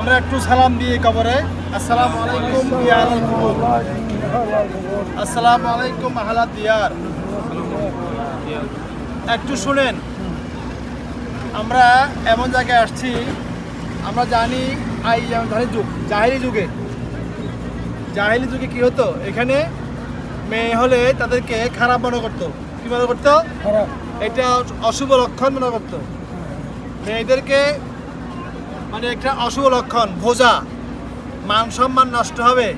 আমরা একটু সালাম দিয়ে কবরে আসসালামু আলাইকুম দিয়ারুল কুবুর, আসসালামু আলাইকুম আহলাদ দিয়ার। একটু শুনেন, আমরা এমন জায়গায় আসছি, আমরা জানি জাহিলি যুগে কি হতো, এখানে মেয়ে হলে তাদেরকে খারাপ মনে করতো। কি মনে করতো? এটা অশুভ লক্ষণ মনে করতো। মেয়েদেরকে মানে একটা অশুভ লক্ষণ, বোঝা, মান সম্মান নষ্ট হবে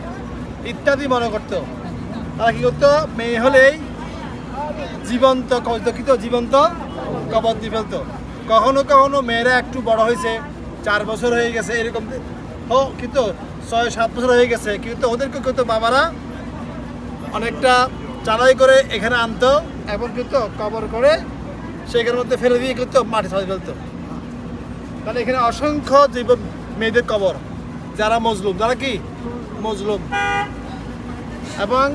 ইত্যাদি মনে করতো। তারা কি করতো? মেয়ে হলেই জীবন্ত কবর দিয়ে ফেলতো। কখনো কখনো মেয়েরা একটু বড় হয়েছে, 4 বছর হয়ে গেছে, এরকম কিন্তু 6-7 বছর হয়ে গেছে, কিন্তু ওদেরকে কিন্তু বাবারা অনেকটা চালাই করে এখানে আনতো এবং কিন্তু কবর করে সেখানের মধ্যে ফেলে দিয়ে কিন্তু মাটি ছড়িয়ে ফেলতো। তাহলে এখানে অসংখ্য মেয়েদের কবর, যারা মজলুম, যারা কি মজলুম। এবং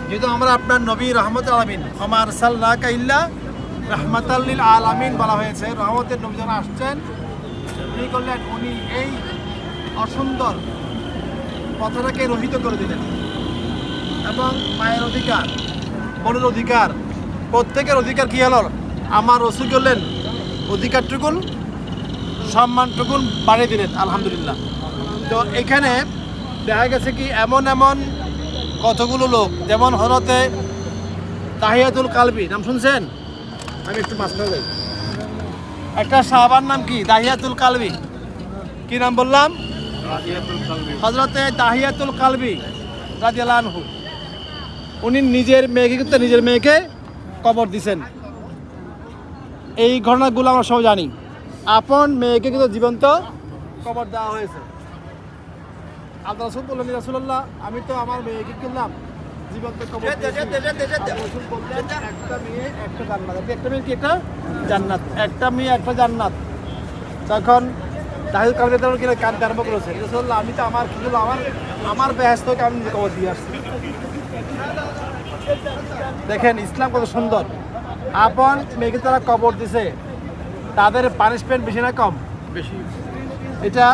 যেহেতু আমরা আপনার নবী রহমতুল আলামিন, আমার সাল্লাকা ইল্লা রাহমাতাল লিল আলামিন বলা হয়েছে, রহমতের নবী যারা আসছেন, উনি করলেন, উনি এই অসুন্দর কথাটাকে রহিত করে দিলেন। এবং মায়ের অধিকার, বোনের অধিকার, প্রত্যেকের অধিকার কি হলো, আমার রসুল করলেন অধিকারটুকুন, সম্মানটুকুন বাড়িয়ে দিলেন, আলহামদুলিল্লাহ। তো এখানে দেখা গেছে কি এমন কতগুলো লোক, যেমন হজরতে তাহিয়াতুল কালবি, নাম শুনছেন? আমি একটু মাঝখানে যাই। একটা সাহাবার নাম কি? তাহিয়াতুল কালবি। কি নাম বললাম? হজরতে তাহিয়াতুল কালবি রাদিয়াল্লাহু আনহু। উনি নিজের মেয়েকে কবর দিছেন। এই ঘটনাগুলো আমরা সব জানি। আপন মেয়েকে কিন্তু জীবন্ত কবর দেওয়া হয়েছে। আল্লাহ রাসূল বললেন, রাসূলুল্লাহ, আমি তো আমার মেয়েকে কিনলাম জীবন্ত কবর দিয়েছি। রাসূল বললেন, একটা মেয়ে একটা জান্নাত, একটা মেয়ে কি একটা জান্নাত, একটা মেয়ে একটা জান্নাত। তখন তাহিয়াতুল কালবি কিনে কাঁদতে আরম্ভ করেছে, রাসূলুল্লাহ, আমি তো আমার বেহেশতকে আমি নিজে কবর দিয়ে আসছি। দেখেন ইসলাম কত সুন্দর। আপন মেয়েকে তারা কবর দিছে, তাদের পানিশমেন্ট বেশি না কম? বেশি। এটা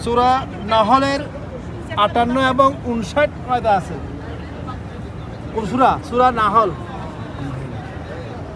সূরা নাহলের 58 এবং 59 আছে। কোন সূরা? সূরা নাহল।